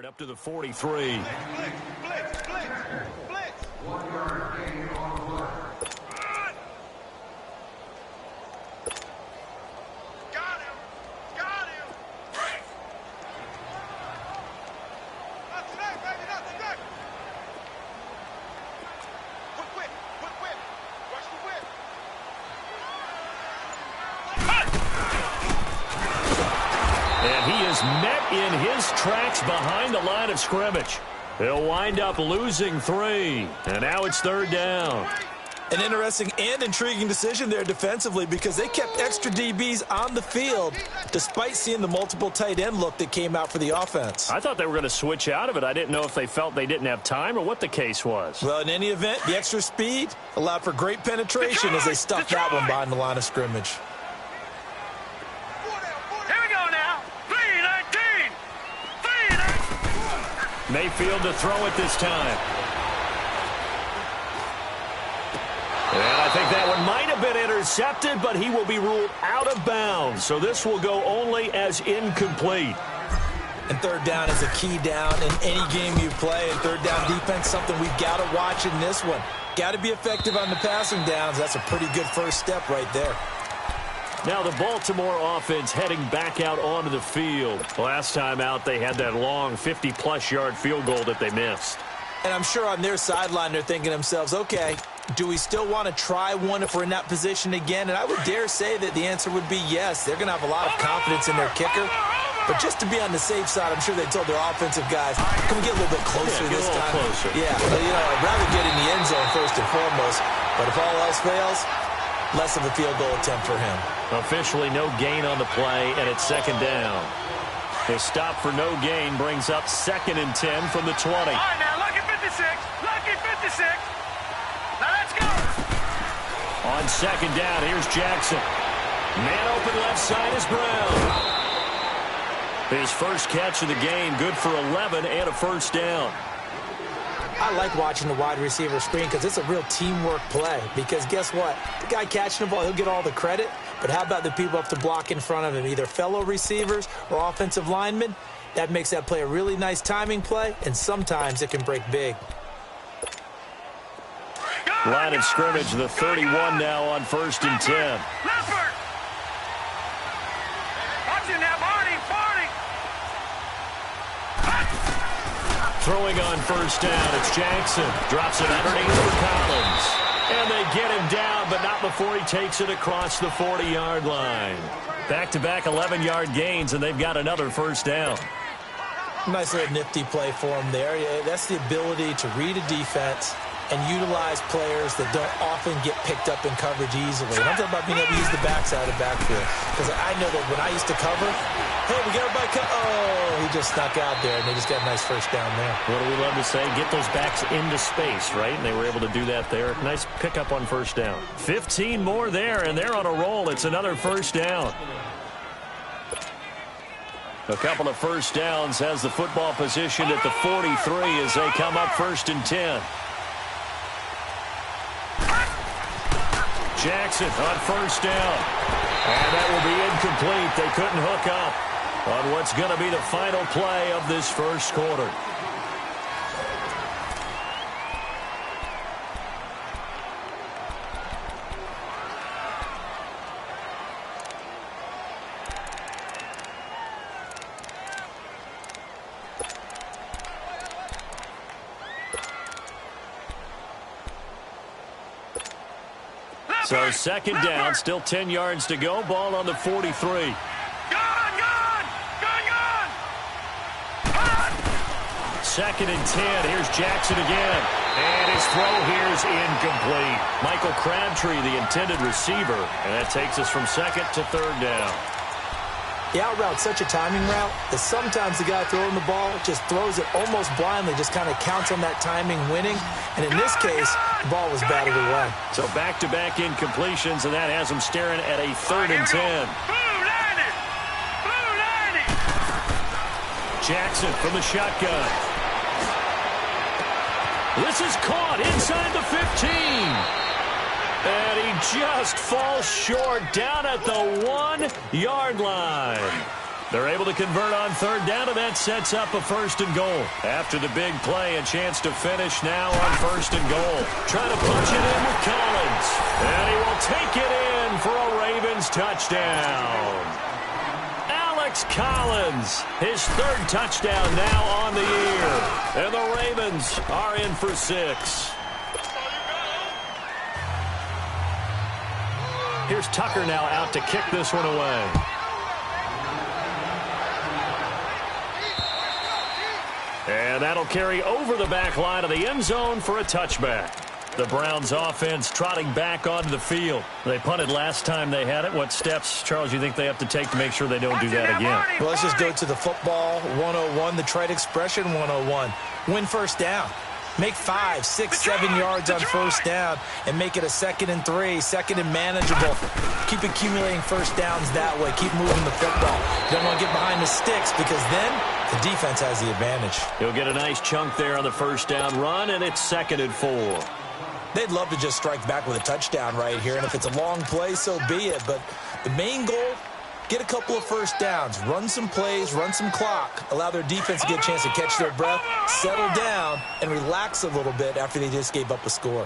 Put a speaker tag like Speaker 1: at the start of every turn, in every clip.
Speaker 1: yard up to the 43.
Speaker 2: Blitz, blitz, blitz, blitz.
Speaker 3: 1 yard gain on the play.
Speaker 2: Got him. Got him. Not today, baby, not today. Quick whip, quick whip. Rush the whip.
Speaker 1: And he is met in his tracks behind the line of scrimmage. He'll wind up losing 3. And now it's 3rd down.
Speaker 4: An interesting and intriguing decision there defensively because they kept extra DBs on the field despite seeing the multiple tight end look that came out for the offense.
Speaker 1: I thought they were going to switch out of it. I didn't know if they felt they didn't have time or what the case was.
Speaker 4: Well, in any event, the extra speed allowed for great penetration as they stuffed that one behind the line of scrimmage.
Speaker 2: Here we go now. 3-19. 3-19.
Speaker 1: Mayfield to throw it this time. And I think that one might have been intercepted, but he will be ruled out of bounds. So this will go only as incomplete.
Speaker 4: And 3rd down is a key down in any game you play. And 3rd down defense, something we've got to watch in this one. Got to be effective on the passing downs. That's a pretty good first step right there.
Speaker 1: Now the Baltimore offense heading back out onto the field. Last time out, they had that long 50-plus yard field goal that they missed.
Speaker 4: And I'm sure on their sideline they're thinking to themselves, okay, do we still want to try one if we're in that position again? And I would dare say that the answer would be yes. They're going to have a lot of confidence in their kicker. But just to be on the safe side, I'm sure they told their offensive guys, can we get a little bit closer this time?
Speaker 1: Closer.
Speaker 4: Yeah, well, I'd rather get in the end zone first and foremost. But if all else fails, less of a field goal attempt for him.
Speaker 1: Officially no gain on the play, and it's 2nd down. His stop for no gain brings up 2nd and 10 from the 20.
Speaker 2: All right, now, lucky 56. Lucky 56. Now let's go.
Speaker 1: On 2nd down, here's Jackson. Man open left side is Brown. His first catch of the game, good for 11 and a 1st down.
Speaker 4: I like watching the wide receiver screen because it's a real teamwork play. Because guess what? The guy catching the ball, he'll get all the credit. But how about the people up to block in front of him, either fellow receivers or offensive linemen? That makes that play a really nice timing play, and sometimes it can break big.
Speaker 1: Line of scrimmage, the 31 now on 1st and 10.
Speaker 2: Leopard. Watch it now, Barney.
Speaker 1: Throwing on 1st down, it's Jackson. Drops it underneath for Collins. And they get him down, but not before he takes it across the 40-yard line. Back-to-back 11-yard gains, and they've got another 1st down.
Speaker 4: Nice little nifty play for him there. Yeah, that's the ability to read a defense and utilize players that don't often get picked up in coverage easily. And I'm talking about being able to use the backside of the backfield. Because I know that when I used to cover, hey, we got everybody he just snuck out there, and they just got a nice 1st down there.
Speaker 1: What do we love to say? Get those backs into space, right? And they were able to do that there. Nice pickup on 1st down. 15 more there, and they're on a roll. It's another 1st down. A couple of 1st downs has the football position at the 43 as they come up 1st and 10. Jackson on 1st down. And that will be incomplete. They couldn't hook up on what's going to be the final play of this 1st quarter. So 2nd down, still 10 yards to go. Ball on the 43.
Speaker 2: Gone.
Speaker 1: 2nd and 10. Here's Jackson again. And his throw here is incomplete. Michael Crabtree, the intended receiver. And that takes us from 2nd to 3rd down.
Speaker 4: The out route's such a timing route that sometimes the guy throwing the ball just throws it almost blindly, just kind of counts on that timing winning. And in this case, the ball was batted away.
Speaker 1: So back-to-back incompletions, and that has him staring at a 3rd and 10. Jackson from the shotgun. This is caught inside the 15. And he just falls short down at the 1-yard line. They're able to convert on third down, and that sets up a 1st and goal. After the big play, a chance to finish now on 1st and goal. Trying to punch it in with Collins. And he will take it in for a Ravens touchdown. Alex Collins, his 3rd touchdown now on the year. And the Ravens are in for 6. Here's Tucker now out to kick this one away. And that'll carry over the back line of the end zone for a touchback. The Browns offense trotting back onto the field. They punted last time they had it. What steps, Charles, you think they have to take to make sure they don't do that again?
Speaker 4: Well, let's just go to the football 101, the trite expression 101. Win 1st down. Make 5, 6, 7 yards on 1st down and make it a 2nd and 3, 2nd and manageable. Keep accumulating 1st downs that way. Keep moving the football. You don't want to get behind the sticks because then the defense has the advantage.
Speaker 1: He'll get a nice chunk there on the 1st down run, and it's 2nd and 4.
Speaker 4: They'd love to just strike back with a touchdown right here, and if it's a long play, so be it. But the main goal, get a couple of 1st downs, run some plays, run some clock, allow their defense to get a chance to catch their breath, settle down, and relax a little bit after they just gave up a score.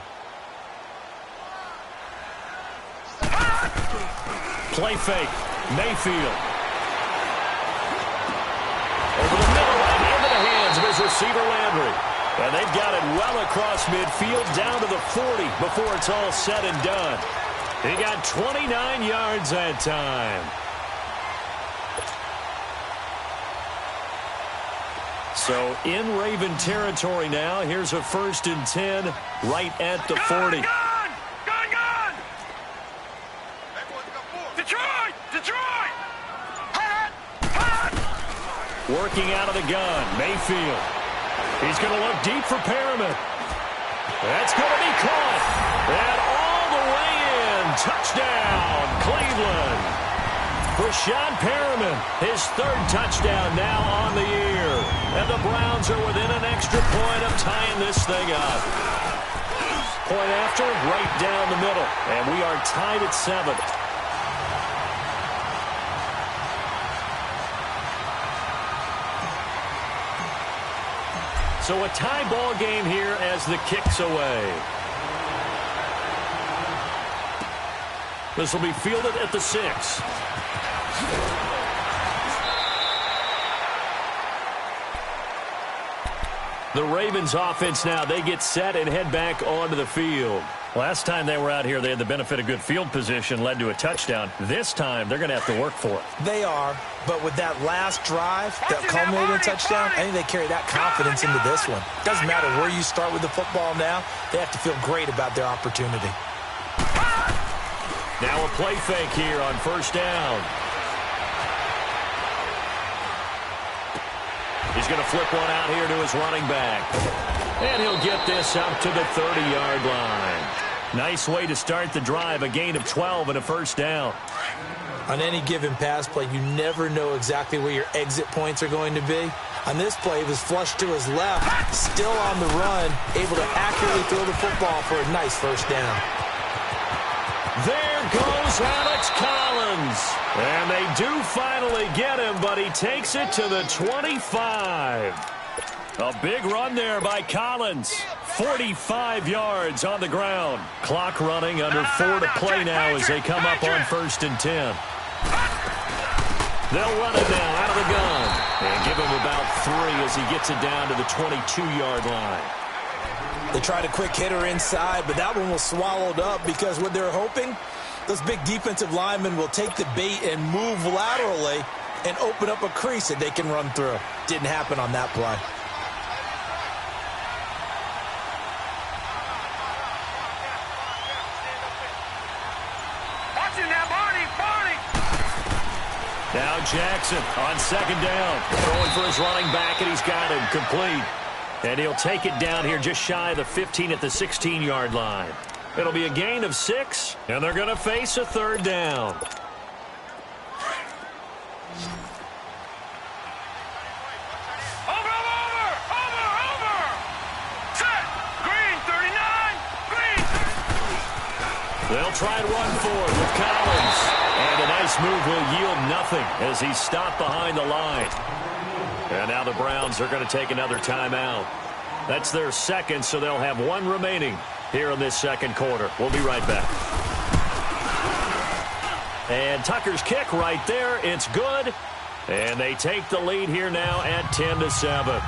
Speaker 1: Play fake. Mayfield. Over the middle and into the hands of his receiver Landry. And they've got it well across midfield down to the 40 before it's all said and done. He got 29 yards that time. So in Raven territory now. Here's a 1st and 10 right at the 40.
Speaker 2: Gun! Detroit! Hot!
Speaker 1: Working out of the gun, Mayfield. He's going to look deep for Perriman. That's going to be caught. And all the way in. Touchdown, Cleveland. Rashad Perriman, his 3rd touchdown now on the year. And the Browns are within an extra point of tying this thing up. Point after, right down the middle. And we are tied at 7. So a tie ball game here as the kick's away. This will be fielded at the 6. The Ravens offense now, they get set and head back onto the field. Last time they were out here, they had the benefit of good field position, led to a touchdown. This time, they're going to have to work for it.
Speaker 4: They are, but with that last drive that culminated in a touchdown, I think they carry that confidence into this one. Doesn't matter where you start with the football now, they have to feel great about their opportunity.
Speaker 1: Now a play fake here on 1st down. He's going to flip one out here to his running back. And he'll get this out to the 30-yard line. Nice way to start the drive, a gain of 12 and a 1st down.
Speaker 4: On any given pass play, you never know exactly where your exit points are going to be. On this play, he was flushed to his left, still on the run, able to accurately throw the football for a nice 1st down.
Speaker 1: There goes Alex Collins. And they do finally get him, but he takes it to the 25. A big run there by Collins. 45 yards on the ground. Clock running under 4 to play now as they come up on 1st and 10. They'll run it now out of the gun. And give him about 3 as he gets it down to the 22-yard line.
Speaker 4: They tried a quick hitter inside, but that one was swallowed up because what they're hoping, those big defensive linemen will take the bait and move laterally and open up a crease that they can run through. Didn't happen on that play.
Speaker 1: Now Jackson on 2nd down. Throwing for his running back, and he's got him complete. And he'll take it down here just shy of the 15 at the 16-yard line. It'll be a gain of 6, and they're going to face a 3rd down. They'll try and run for it with Collins. And a nice move will yield nothing as he's stopped behind the line. And now the Browns are going to take another timeout. That's their second, so they'll have one remaining here in this second quarter. We'll be right back. And Tucker's kick right there. It's good. And they take the lead here now at 10-7.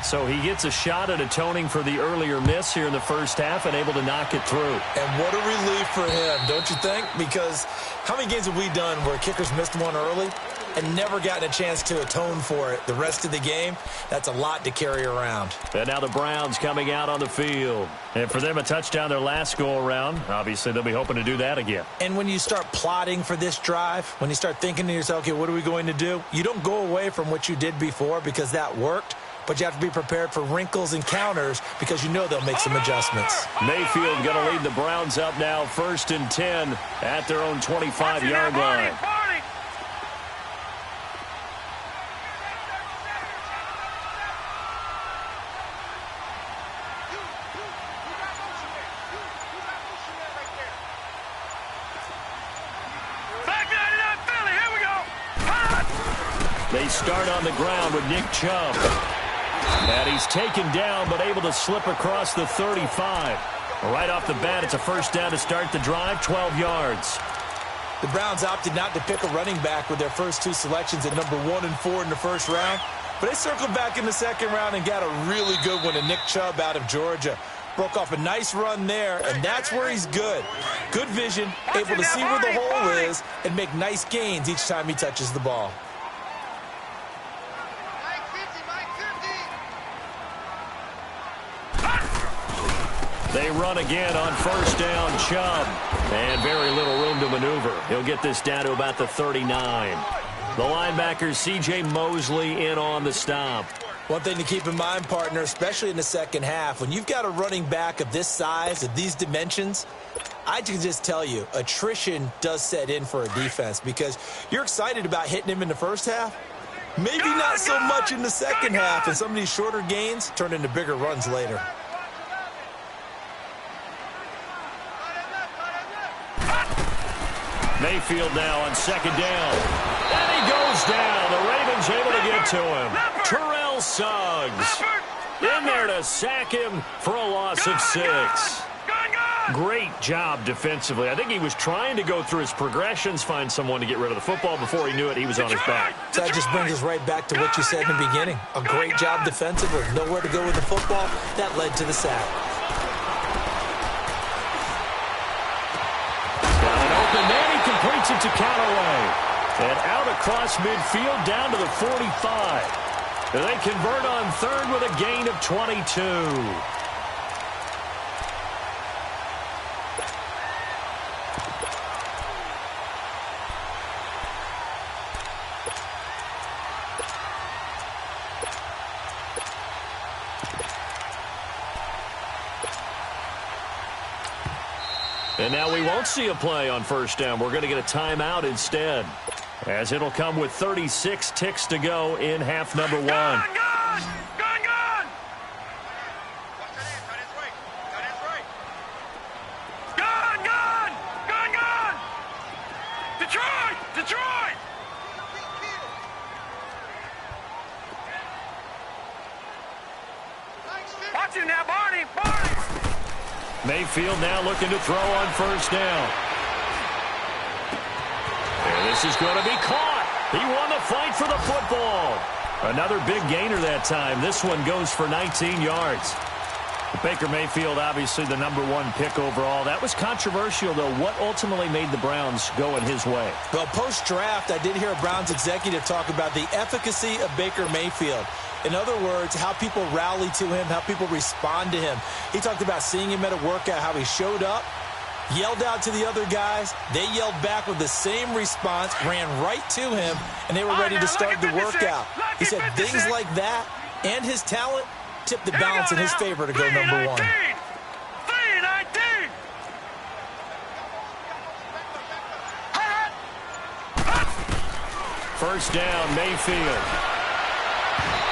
Speaker 1: So he gets a shot at atoning for the earlier miss here in the first half and able to knock it through.
Speaker 4: And what a relief for him, don't you think? Because how many games have we done where kickers missed one early and never gotten a chance to atone for it the rest of the game? That's a lot to carry around.
Speaker 1: And now the Browns coming out on the field. And for them, a touchdown their last go-around. Obviously, they'll be hoping to do that again.
Speaker 4: And when you start plotting for this drive, when you start thinking to yourself, okay, what are we going to do? You don't go away from what you did before because that worked. But you have to be prepared for wrinkles and counters because you know they'll make some adjustments.
Speaker 1: Mayfield going to lead the Browns up now, 1st and 10 at their own 25-yard line. They start on the ground with Nick Chubb. And he's taken down but able to slip across the 35. Right off the bat, it's a first down to start the drive, 12 yards.
Speaker 4: The Browns opted not to pick a running back with their first two selections at number 1 and 4 in the first round. But they circled back in the second round and got a really good one in Nick Chubb out of Georgia. Broke off a nice run there, and that's where he's good. Good vision, able to see where the hole is and make nice gains each time he touches the ball.
Speaker 1: They run again on first down, Chubb. And very little room to maneuver. He'll get this down to about the 39. The linebacker, C.J. Mosley, in on the stop.
Speaker 4: One thing to keep in mind, partner, especially in the second half, when you've got a running back of this size, of these dimensions, I can just tell you, attrition does set in for a defense because you're excited about hitting him in the first half. Maybe not so much in the second half, and some of these shorter gains turn into bigger runs later.
Speaker 1: Mayfield now on second down. And he goes down. The Ravens able to get to him. Terrell Suggs in there to sack him for a loss of 6. Great job defensively. I think he was trying to go through his progressions, find someone to get rid of the football. Before he knew it, he was on his back.
Speaker 4: So that just brings us right back to what you said in the beginning. A great job defensively. Nowhere to go with the football. That led to the sack.
Speaker 1: Completes it to Callaway. And out across midfield down to the 45. And they convert on third with a gain of 22. And now we won't see a play on first down. We're going to get a timeout instead, as it'll come with 36 ticks to go in half number 1.
Speaker 2: Gone! Detroit! Watch him now, Barney!
Speaker 1: Mayfield now looking to throw on first down. And this is going to be caught. He won the fight for the football. Another big gainer that time. This one goes for 19 yards. Baker Mayfield, obviously the number 1 pick overall. That was controversial, though. What ultimately made the Browns go in his way?
Speaker 4: Well, post-draft, I did hear a Browns executive talk about the efficacy of Baker Mayfield. In other words, how people rally to him, how people respond to him. He talked about seeing him at a workout, how he showed up, yelled out to the other guys. They yelled back with the same response, ran right to him, and they were ready to start the workout. He said things like that and his talent tipped the balance in his favor to go number 1.
Speaker 1: First down, Mayfield.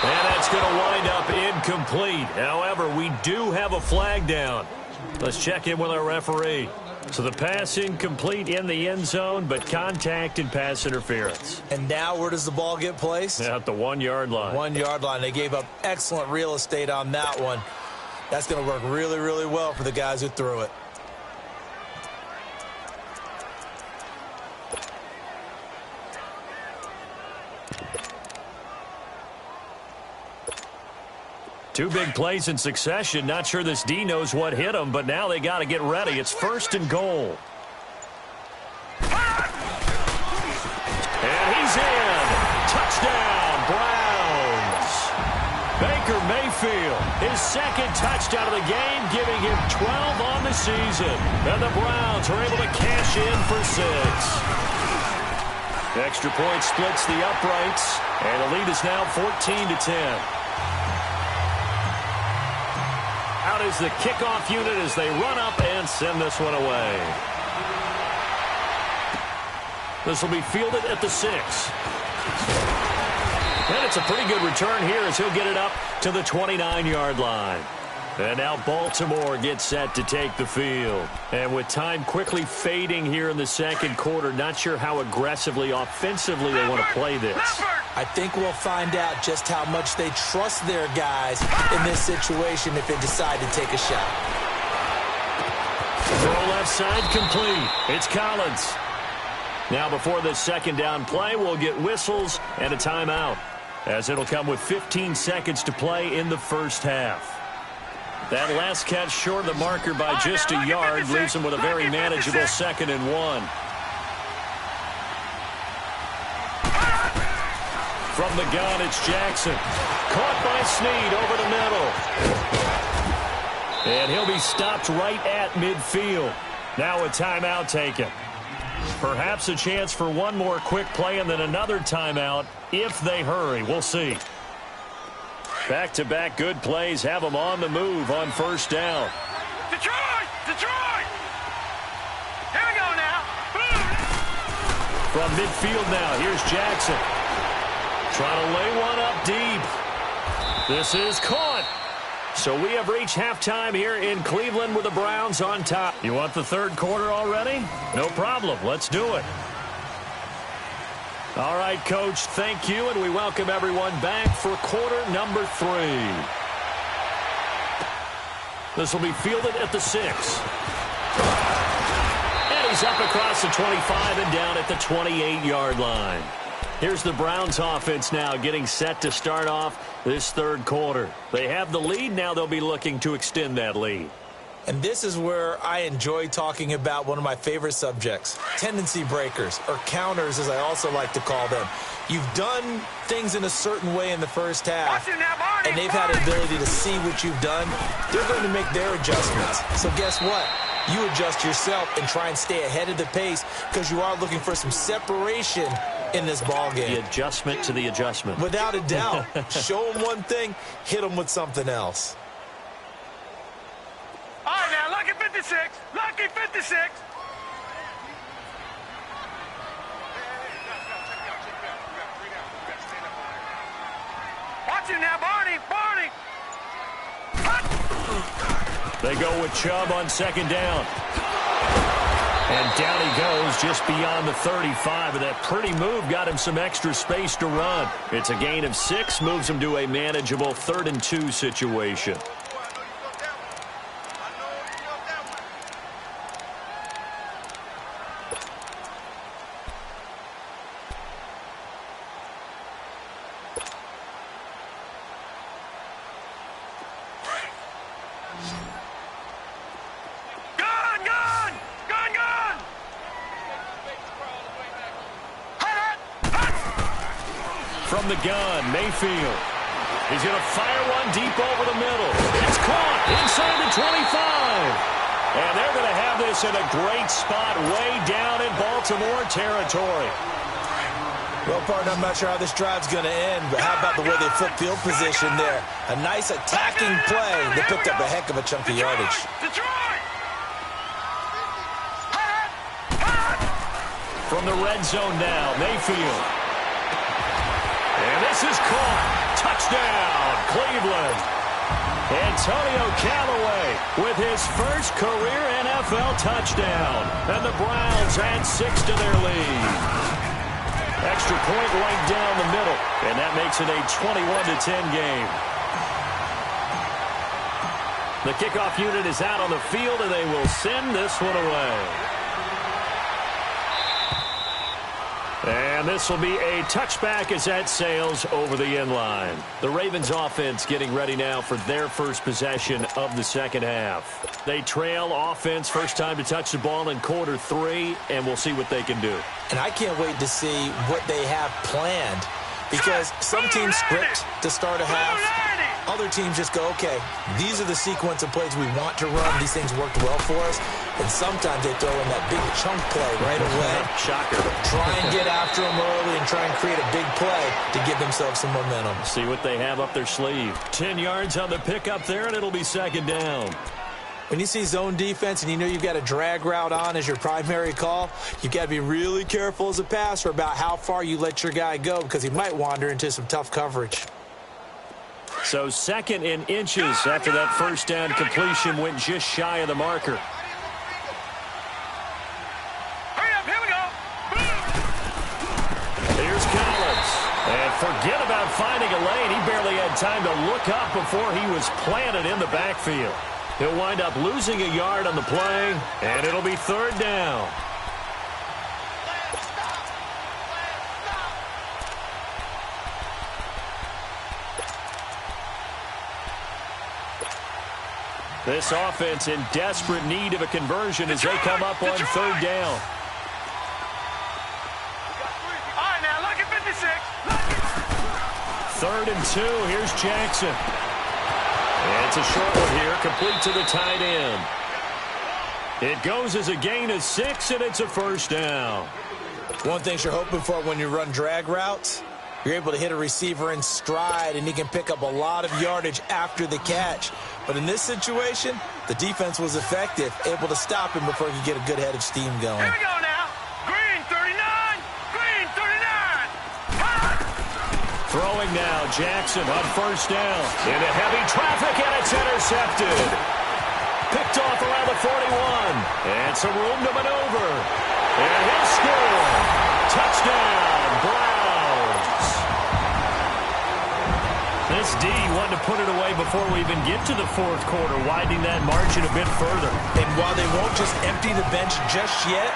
Speaker 1: And that's going to wind up incomplete. However, we do have a flag down. Let's check in with our referee. So the pass incomplete in the end zone, but contact and pass interference.
Speaker 4: And now where does the ball get placed?
Speaker 1: At the 1-yard line.
Speaker 4: 1-yard line. They gave up excellent real estate on that one. That's going to work really, really well for the guys who threw it.
Speaker 1: Two big plays in succession. Not sure this D knows what hit him, but now they got to get ready. It's 1st and goal. And he's in. Touchdown, Browns. Baker Mayfield, his 2nd touchdown of the game, giving him 12 on the season. And the Browns are able to cash in for 6. Extra point splits the uprights, and the lead is now 14-10. Out is the kickoff unit as they run up and send this one away. This will be fielded at the 6. And it's a pretty good return here as he'll get it up to the 29-yard line. And now Baltimore gets set to take the field. And with time quickly fading here in the 2nd quarter, not sure how aggressively, offensively they want to play this.
Speaker 4: I think we'll find out just how much they trust their guys in this situation if they decide to take a shot.
Speaker 1: Throw left side complete. It's Collins. Now before this 2nd down play, we'll get whistles and a timeout, as it'll come with 15 seconds to play in the 1st half. That last catch short of the marker by just a yard leaves him with a very manageable 2nd and 1. From the gun, it's Jackson. Caught by Snead over the middle. And he'll be stopped right at midfield. Now a timeout taken. Perhaps a chance for one more quick play and then another timeout if they hurry. We'll see. Back-to-back good plays have them on the move on 1st down.
Speaker 2: Detroit! Detroit! Here we go now.
Speaker 1: From midfield now, here's Jackson. Trying to lay one up deep. This is caught. So we have reached halftime here in Cleveland with the Browns on top. You want the 3rd quarter already? No problem. Let's do it. All right, Coach, thank you, and we welcome everyone back for quarter number 3. This will be fielded at the 6. And he's up across the 25 and down at the 28-yard line. Here's the Browns offense now getting set to start off this 3rd quarter. They have the lead. Now they'll be looking to extend that lead.
Speaker 4: And this is where I enjoy talking about one of my favorite subjects, tendency breakers, or counters as I also like to call them. You've done things in a certain way in the 1st half, and they've had the ability to see what you've done. They're going to make their adjustments. So guess what? You adjust yourself and try and stay ahead of the pace because you are looking for some separation in this ball game.
Speaker 1: The adjustment to the adjustment.
Speaker 4: Without a doubt. Show them one thing, hit them with something else.
Speaker 2: All right, now, lucky 56. Lucky 56. Watch it now, Barney. Barney.
Speaker 1: They go with Chubb on 2nd down. And down he goes just beyond the 35. And that pretty move got him some extra space to run. It's a gain of 6, moves him to a manageable 3rd and 2 situation. From the gun, Mayfield. He's going to fire one deep over the middle. It's caught inside the 25. And they're going to have this in a great spot way down in Baltimore territory.
Speaker 4: Well, partner, I'm not sure how this drive's going to end, but how about the way they flip field position there? A nice attacking play that picked up a heck of a chunk of yardage.
Speaker 1: From the red zone now, Mayfield. And this is caught. Touchdown, Cleveland. Antonio Callaway with his first career NFL touchdown. And the Browns add 6 to their lead. Extra point right down the middle. And that makes it a 21-10 game. The kickoff unit is out on the field, and they will send this one away. And this will be a touchback as that sails over the end line. The Ravens offense getting ready now for their first possession of the second half. They trail offense first time to touch the ball in quarter 3, and we'll see what they can do.
Speaker 4: And I can't wait to see what they have planned, because some teams script to start a half. Other teams just go, okay, these are the sequence of plays we want to run. These things worked well for us. And sometimes they throw in that big chunk play right away.
Speaker 1: Shocker.
Speaker 4: Try and get after them early and try and create a big play to give themselves some momentum.
Speaker 1: See what they have up their sleeve. 10 yards on the pickup there, and it'll be second down.
Speaker 4: When you see zone defense and you know you've got a drag route on as your primary call, you've got to be really careful as a passer about how far you let your guy go, because he might wander into some tough coverage.
Speaker 1: So second in inches after that first down completion went just shy of the marker.
Speaker 2: Hurry up, here we go.
Speaker 1: Here's Collins. And forget about finding a lane. He barely had time to look up before he was planted in the backfield. He'll wind up losing a yard on the play, and it'll be third down. This offense in desperate need of a conversion as they come up on third down.
Speaker 2: All right, now, look at 56.
Speaker 1: Third and 2. Here's Jackson. And it's a short one here, complete to the tight end. It goes as a gain of 6, and it's a first down.
Speaker 4: One thing you're hoping for when you run drag routes, you're able to hit a receiver in stride, and he can pick up a lot of yardage after the catch. But in this situation, the defense was effective, able to stop him before he could get a good head of steam going.
Speaker 2: Here we go now. Green 39. Green 39.
Speaker 1: Throwing now, Jackson on first down. Into heavy traffic, and it's intercepted. Picked off around the 41. And some room to maneuver. And he'll score. Touchdown, Browns. This D wanted to put it away before we even get to the fourth quarter, widening that margin a bit further.
Speaker 4: And while they won't just empty the bench just yet,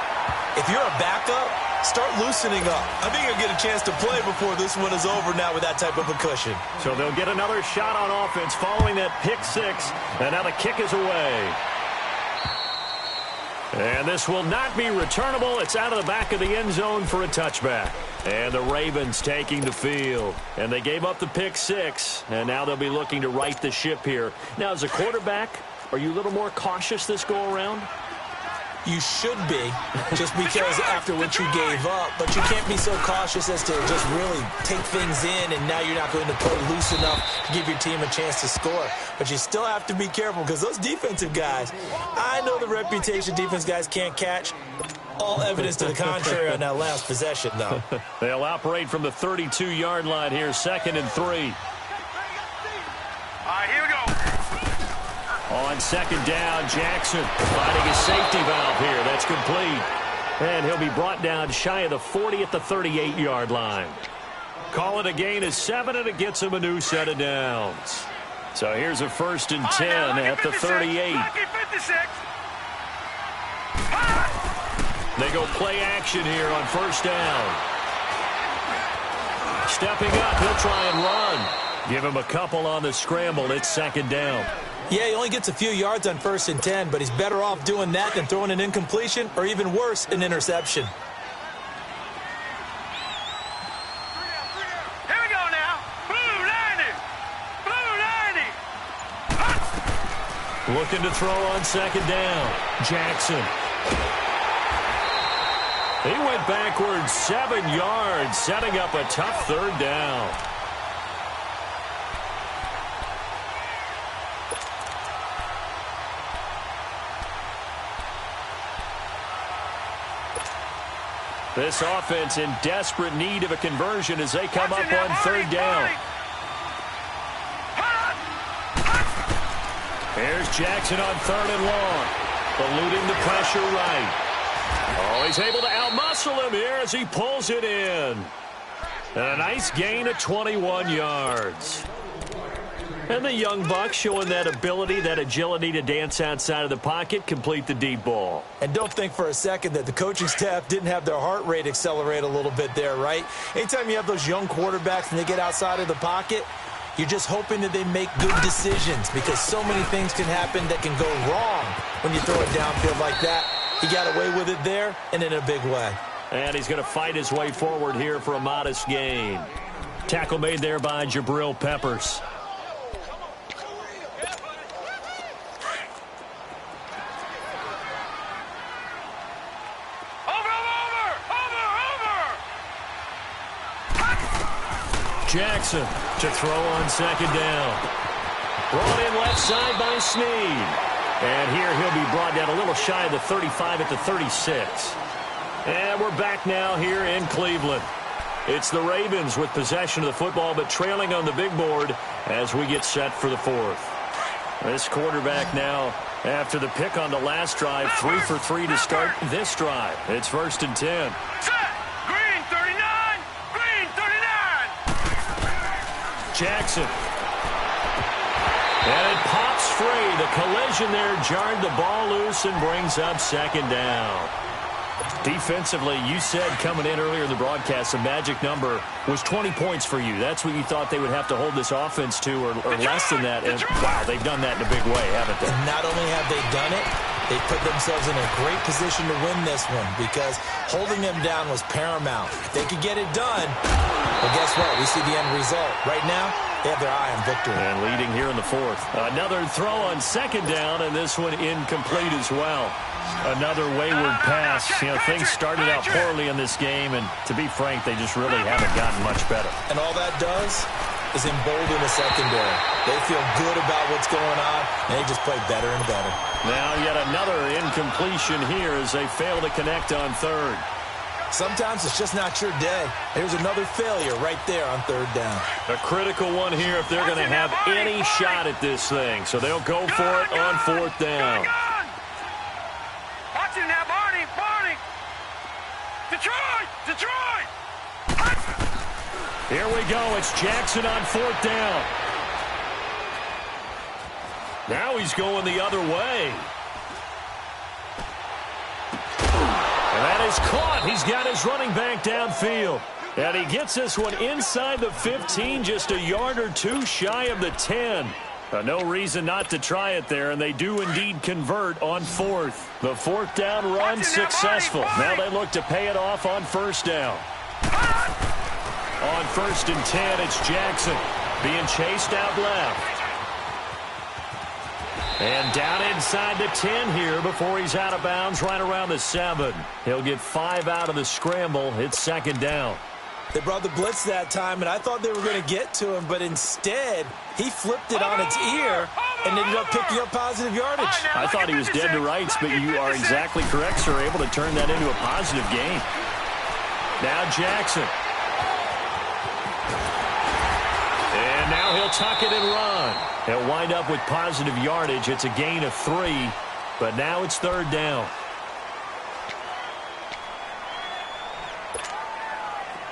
Speaker 4: if you're a backup, start loosening up. I think you'll get a chance to play before this one is over now with that type of a cushion.
Speaker 1: So they'll get another shot on offense following that pick 6, and now the kick is away. And this will not be returnable. It's out of the back of the end zone for a touchback. And the Ravens taking the field. And they gave up the pick 6, and now they'll be looking to right the ship here. Now, as a quarterback, are you a little more cautious this go-around?
Speaker 4: You should be, just because after what you gave up. But you can't be so cautious as to just really take things in, and now you're not going to play loose enough to give your team a chance to score. But you still have to be careful, because those defensive guys, I know the reputation defense guys can't catch. All evidence to the contrary on that last possession, though.
Speaker 1: They'll operate from the 32-yard line here, second and 3.
Speaker 2: All right, here we go.
Speaker 1: On second down, Jackson finding a safety valve here. That's complete. And he'll be brought down shy of the 40 at the 38-yard line. Call it a gain of 7, and it gets him a new set of downs. So here's a first and 10 at the 38. They go play action here on first down. Stepping up, he'll try and run. Give him a couple on the scramble. It's second down.
Speaker 4: Yeah, he only gets a few yards on first and 10, but he's better off doing that than throwing an incompletion or even worse, an interception.
Speaker 2: Here we go now. Blue 90. Blue 90.
Speaker 1: Looking to throw on second down. Jackson. He went backwards 7 yards, setting up a tough third down. This offense in desperate need of a conversion as they come up on third down. Here's Jackson on 3rd and long. Eluding the pressure right. Oh, he's able to outmuscle him here as he pulls it in. And a nice gain of 21 yards. And the young buck showing that ability, that agility to dance outside of the pocket, complete the deep ball.
Speaker 4: And don't think for a second that the coaching staff didn't have their heart rate accelerate a little bit there, right? Anytime you have those young quarterbacks and they get outside of the pocket, you're just hoping that they make good decisions because so many things can happen that can go wrong when you throw it downfield like that. He got away with it there and in a big way.
Speaker 1: And he's going to fight his way forward here for a modest gain. Tackle made there by Jabril Peppers. Jackson to throw on 2nd down. Brought in left side by Snead. And here he'll be brought down a little shy of the 35 at the 36. And we're back now here in Cleveland. It's the Ravens with possession of the football, but trailing on the big board as we get set for the 4th. This quarterback now, after the pick on the last drive, 3 for 3 to start this drive. It's 1st and 10.
Speaker 2: Green 39! Green 39!
Speaker 1: Jackson. And it pops free. The collision there jarred the ball loose and brings up 2nd down. Defensively, you said coming in earlier in the broadcast, the magic number was 20 points for you. That's what you thought they would have to hold this offense to or less than that. And, wow, they've done that in a big way, haven't they?
Speaker 4: And not only have they done it, they put themselves in a great position to win this one because holding them down was paramount. If they could get it done, well, guess what? We see the end result. Right now, they have their eye on victory.
Speaker 1: And leading here in the 4th. Another throw on 2nd down, and this one incomplete as well. Another wayward pass. You know, things started out poorly in this game, and to be frank, they just really haven't gotten much better.
Speaker 4: And all that does is embolden the secondary. They feel good about what's going on, and they just play better and better.
Speaker 1: Now yet another incompletion here as they fail to connect on 3rd.
Speaker 4: Sometimes it's just not your day. There's another failure right there on 3rd down.
Speaker 1: A critical one here if they're going to have any shot at this thing. So they'll go for it on 4th down.
Speaker 2: Watch it now, Barney! Barney! Detroit! Detroit!
Speaker 1: Here we go. It's Jackson on 4th down. Now he's going the other way. And that is caught. He's got his running back downfield. And he gets this one inside the 15, just a yard or two shy of the 10. No reason not to try it there, and they do indeed convert on 4th. The 4th down run successful. Now they look to pay it off on 1st down. On 1st and 10, it's Jackson being chased out left. And down inside the 10 here before he's out of bounds right around the 7. He'll get 5 out of the scramble. It's 2nd down.
Speaker 4: They brought the blitz that time, and I thought they were going to get to him, but instead he flipped it on its ear and ended up picking up positive yardage.
Speaker 1: I thought he was dead to rights, but you are exactly correct, sir. Able to turn that into a positive gain. Now Jackson. And now he'll tuck it and run. He'll wind up with positive yardage. It's a gain of 3, but now it's 3rd down.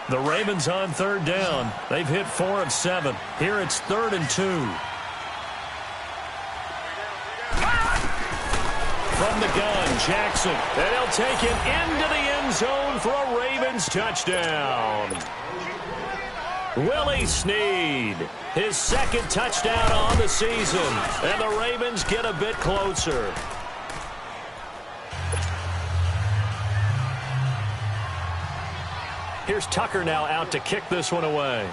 Speaker 1: The Ravens on 3rd down. They've hit 4 of 7. Here it's 3rd and 2. From the gun, Jackson. And he'll take it into the end zone for a Ravens touchdown. Willie Snead, his 2nd touchdown on the season. And the Ravens get a bit closer. Here's Tucker now out to kick this one away.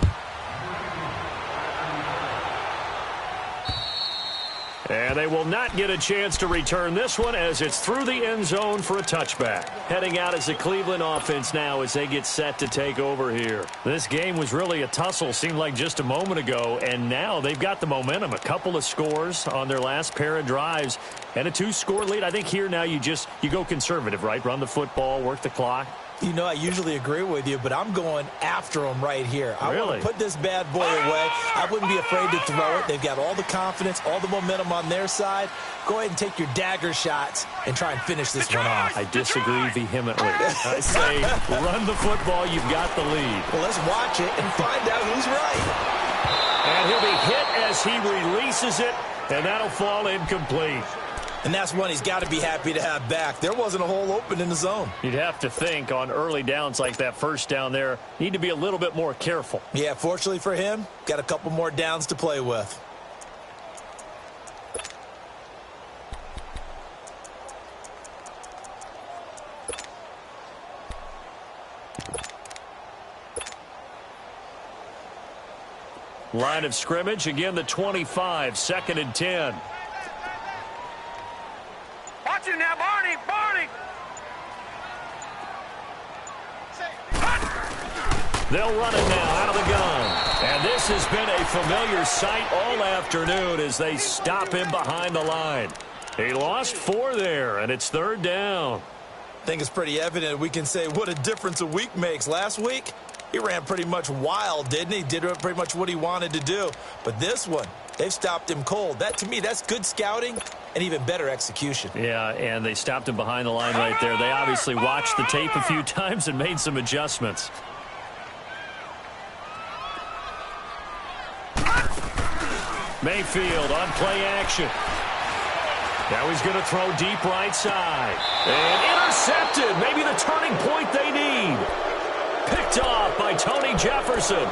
Speaker 1: And they will not get a chance to return this one as it's through the end zone for a touchback. Heading out as the Cleveland offense now as they get set to take over here. This game was really a tussle, seemed like just a moment ago, and now they've got the momentum. A couple of scores on their last pair of drives and a 2-score lead. I think here now you go conservative, right? Run the football, work the clock.
Speaker 4: You know, I usually agree with you, but I'm going after him right here. I want to put this bad boy away. I wouldn't be afraid to throw it. They've got all the confidence, all the momentum on their side. Go ahead and take your dagger shots and try and finish this one off.
Speaker 1: I disagree vehemently. I say run the football. You've got the lead.
Speaker 4: Well, let's watch it and find out who's right.
Speaker 1: And he'll be hit as he releases it, and that'll fall incomplete.
Speaker 4: And that's one he's got to be happy to have back. There wasn't a hole open in the zone.
Speaker 1: You'd have to think on early downs like that first down there, need to be a little bit more careful.
Speaker 4: Yeah, fortunately for him, got a couple more downs to play with.
Speaker 1: Line of scrimmage, again the 25, 2nd and 10.
Speaker 2: Watch him now, Barney, Barney.
Speaker 1: They'll run it now out of the gun. And this has been a familiar sight all afternoon as they stop him behind the line. He lost 4 there, and it's 3rd down.
Speaker 4: I think it's pretty evident we can say what a difference a week makes. Last week, he ran pretty much wild, didn't he? Did pretty much what he wanted to do. But this one, they've stopped him cold. That, to me, that's good scouting and even better execution.
Speaker 1: Yeah, and they stopped him behind the line right there. They obviously watched the tape a few times and made some adjustments. Mayfield on play action. Now he's going to throw deep right side. And intercepted. Maybe the turning point they need. Picked off by Tony Jefferson.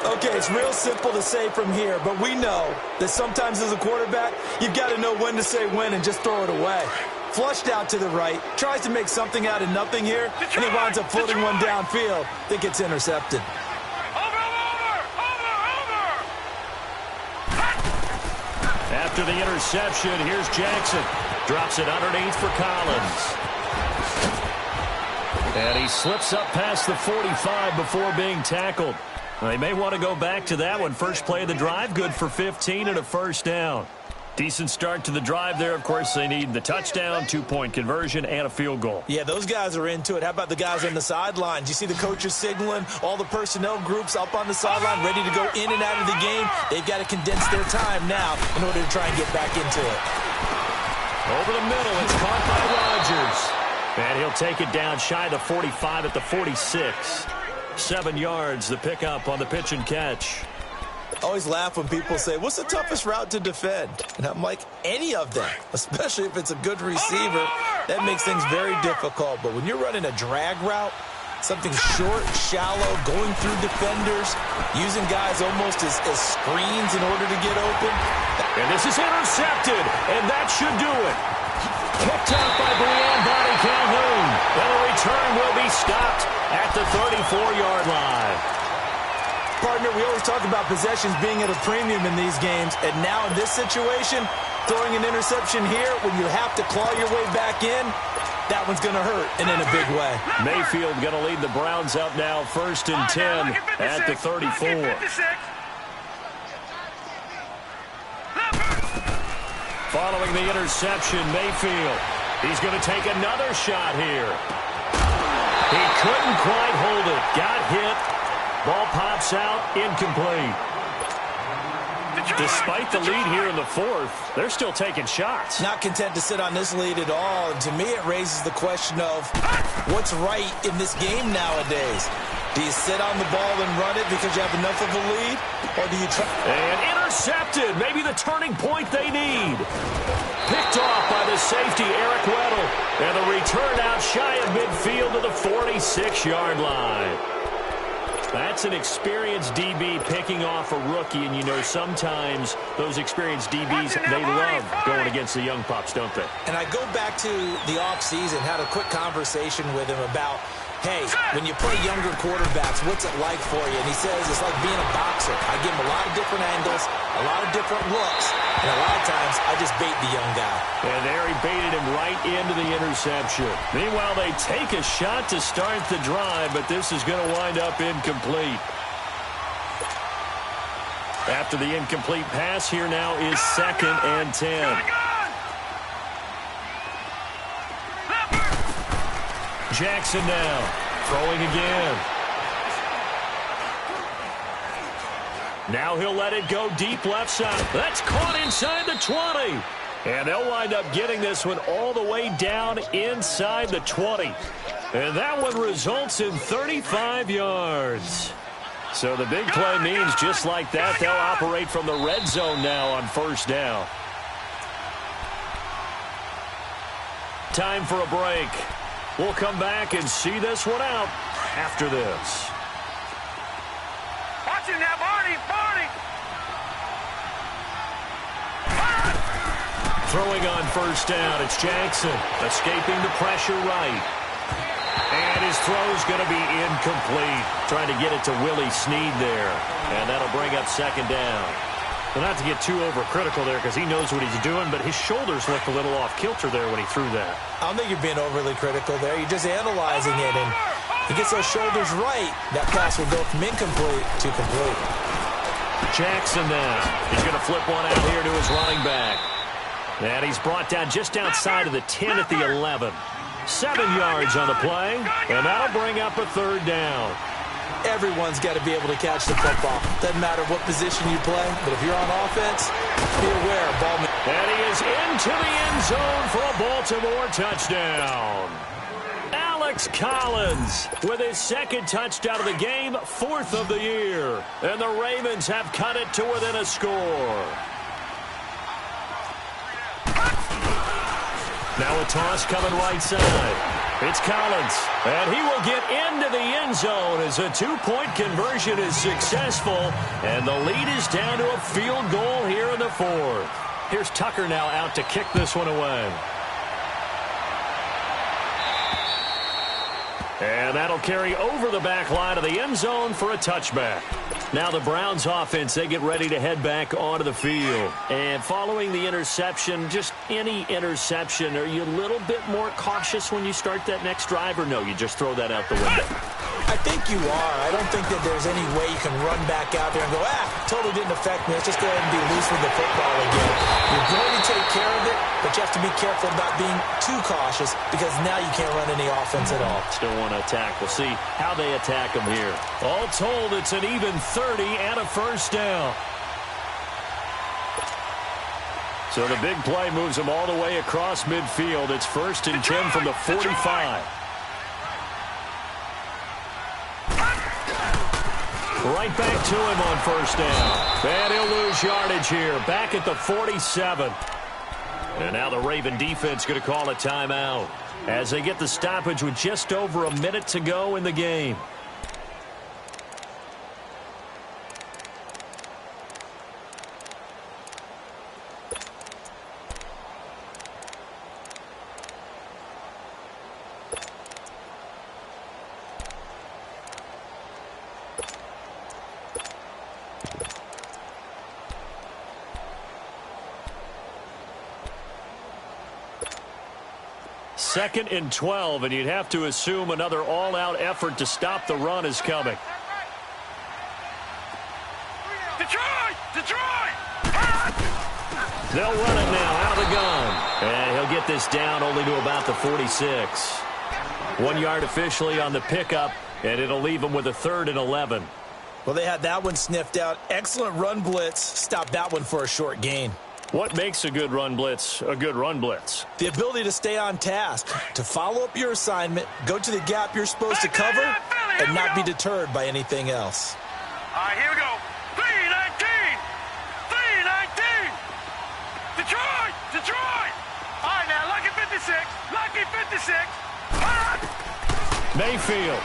Speaker 4: Okay, it's real simple to say from here, but we know that sometimes as a quarterback, you've got to know when to say when and just throw it away. Flushed out to the right, tries to make something out of nothing here, and he winds up floating one downfield that gets intercepted.
Speaker 1: After the interception, here's Jackson. Drops it underneath for Collins. And he slips up past the 45 before being tackled. They may want to go back to that one. First play of the drive, good for 15 and a 1st down. Decent start to the drive there. Of course, they need the touchdown, 2-point conversion, and a field goal.
Speaker 4: Yeah, those guys are into it. How about the guys on the sidelines? You see the coaches signaling, all the personnel groups up on the sideline ready to go in and out of the game. They've got to condense their time now in order to try and get back into it.
Speaker 1: Over the middle, it's caught by Rodgers. And he'll take it down shy of the 45 at the 46. 7 yards, the pickup on the pitch and catch.
Speaker 4: I always laugh when people say, what's the toughest route to defend? And I'm like, any of them, especially if it's a good receiver. That makes things very difficult. But when you're running a drag route, something short, shallow, going through defenders, using guys almost as screens in order to get open.
Speaker 1: And this is intercepted, and that should do it. Picked up by Brian Body Calhoun. And the return will be stopped at the 34-yard line.
Speaker 4: Partner, we always talk about possessions being at a premium in these games, and now in this situation, throwing an interception here when you have to claw your way back in, that one's going to hurt, and in a big way.
Speaker 1: Mayfield going to lead the Browns up now, 1st and 10 at the 34. Following the interception, Mayfield, he's going to take another shot here. He couldn't quite hold it. Got hit. Ball pops out, incomplete. Despite the lead here in the 4th, they're still taking shots.
Speaker 4: Not content to sit on this lead at all. And to me, it raises the question of what's right in this game nowadays. Do you sit on the ball and run it because you have enough of a lead? Or do you try?
Speaker 1: And intercepted. Maybe the turning point they need. Picked off by the safety, Eric Weddle. And the return out shy of midfield to the 46-yard line. That's an experienced DB picking off a rookie, and you know sometimes those experienced DBs, they love going against the young pups, don't they?
Speaker 4: And I go back to the offseason, had a quick conversation with him about, hey, when you play younger quarterbacks, what's it like for you? And he says it's like being a boxer. I give him a lot of different angles, a lot of different looks, and a lot of times I just bait the young guy.
Speaker 1: And there he baited him right into the interception. Meanwhile, they take a shot to start the drive, but this is going to wind up incomplete. After the incomplete pass, here now is 2nd and 10. Jackson now. throwing again. Now he'll let it go deep left side. That's caught inside the 20. And they'll wind up getting this one all the way down inside the 20. And that one results in 35 yards. So the big play means just like that, they'll operate from the red zone now on first down. Time for a break. We'll come back and see this one out after this.
Speaker 2: Watch it now, Barney!
Speaker 1: Throwing on first down, it's Jackson, escaping the pressure right. And his throw's going to be incomplete. Trying to get it to Willie Snead there. And that'll bring up second down. Well, not to get too overcritical there because he knows what he's doing, but his shoulders looked a little off kilter there when he threw that.
Speaker 4: I don't think you're being overly critical there. You're just analyzing it, and he gets those shoulders right. That pass will go from incomplete to complete.
Speaker 1: Jackson now. He's going to flip one out here to his running back. And he's brought down just outside of the 10 at the 11. 7 yards on the play, and that'll bring up a third down.
Speaker 4: Everyone's got to be able to catch the football. Doesn't matter what position you play, but if you're on offense, be aware of ball.
Speaker 1: And he is into the end zone for a Baltimore touchdown. Alex Collins with his second touchdown of the game, 4th of the year. And the Ravens have cut it to within a score. Now a toss coming right side. It's Collins, and he will get into the end zone as a two-point conversion is successful, and the lead is down to a field goal here in the 4th. Here's Tucker now out to kick this one away. And that'll carry over the back line of the end zone for a touchback. Now the Browns offense, they get ready to head back onto the field. And following the interception, just any interception, are you a little bit more cautious when you start that next drive, or no, you just throw that out the window?
Speaker 4: I think you are. I don't think that there's any way you can run back out there and go, totally didn't affect me. Let's just go ahead and be loose with the football again. You're going to take care of it, but you have to be careful about being too cautious because now you can't run any offense at all.
Speaker 1: Still want to attack. We'll see how they attack them here. All told, it's an even 30 and a first down. So the big play moves them all the way across midfield. It's 1st and 10 from the 45. Right back to him on first down. And he'll lose yardage here. Back at the 47. And now the Raven defense going to call a timeout as they get the stoppage with just over a minute to go in the game. Second and 12, and you'd have to assume another all-out effort to stop the run is coming.
Speaker 2: Detroit!
Speaker 1: They'll run it now out of the gun. And he'll get this down only to about the 46. 1 yard officially on the pickup, and it'll leave him with a 3rd and 11.
Speaker 4: Well, they had that one sniffed out. Excellent run blitz. Stop that one for a short gain.
Speaker 1: What makes a good run blitz a good run blitz?
Speaker 4: The ability to stay on task, to follow up your assignment, go to the gap you're supposed to cover, and not be deterred by anything else.
Speaker 2: All right, here we go. 319! Detroit! All right, now, lucky 56.
Speaker 1: Mayfield.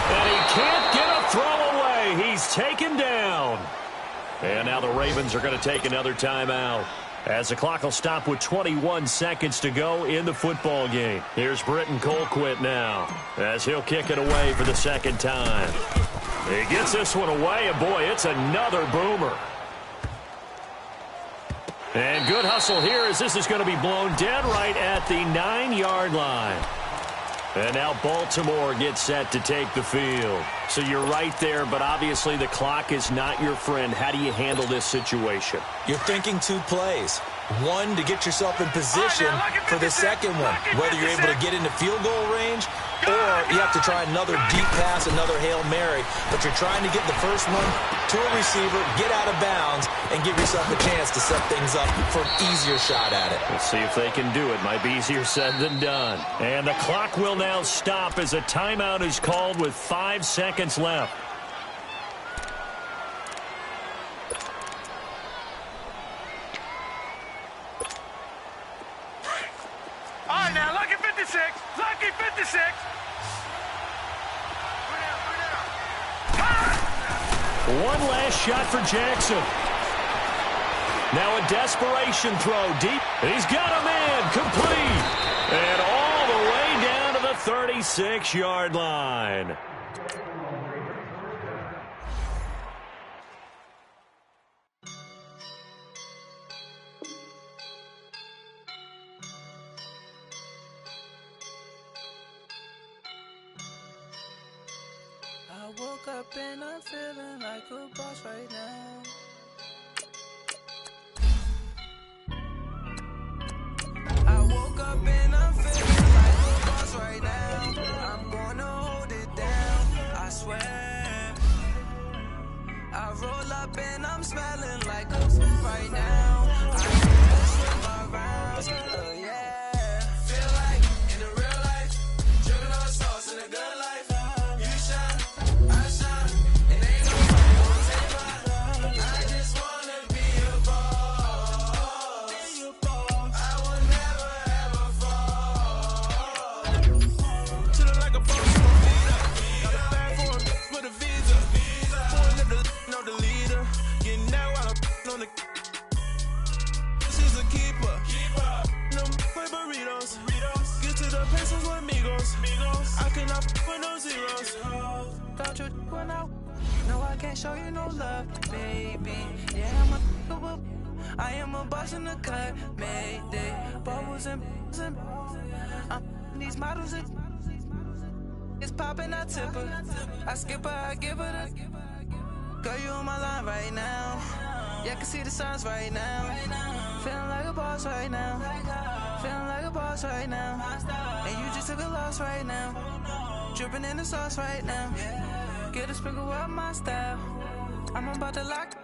Speaker 1: And he can't get a throw away. He's taken down. And now the Ravens are going to take another timeout as the clock will stop with 21 seconds to go in the football game. Here's Britton Colquitt now as he'll kick it away for the second time. He gets this one away, and boy, it's another boomer. And good hustle here as this is going to be blown dead right at the 9-yard line. And now Baltimore gets set to take the field. So you're right there, but obviously the clock is not your friend. How do you handle this situation?
Speaker 4: You're thinking 2 plays. One, to get yourself in position for the second one, whether you're able to get into field goal range or you have to try another deep pass, another Hail Mary. But you're trying to get the first one to a receiver, get out of bounds, and give yourself a chance to set things up for an easier shot at it.
Speaker 1: We'll see if they can do it. Might be easier said than done. And the clock will now stop as a timeout is called with 5 seconds left.
Speaker 2: All right, now, lucky 56. Lucky 56.
Speaker 1: One last shot for Jackson. Now a desperation throw deep. He's got a man complete. And all the way down to the 36-yard line.
Speaker 5: I woke up and I'm feeling like a boss right now. I woke up and I'm feeling like a boss right now. I'm gonna hold it down, I swear. I roll up and I'm smelling like a right now. I just swim around, yeah. Feel like in the real life, dripping on sauce in the good life. You shine, I shine, and ain't nobody gonna take mine. I just wanna be a boss. I will never ever fall. Chillin' like a boss, no leader. Got a bag for him with a visa. Pulling up the no the leader. Getting that while I'm on the. She's a keeper. No play burritos. Get to the pesos with amigos. I cannot with no zeros. Don't you run out? No, I can't show you no love, baby. Yeah, I am a boss in the cut, mayday. Bubbles and these models it's popping, I tip her. I skip her, I give her the. Girl, you on my line right now. Yeah, I can see the signs right now. Feeling like a boss right now. Feeling like a boss right now. And you just took a loss right now. Dripping in the sauce right now. Get a sprinkle up my style. I'm about to lock.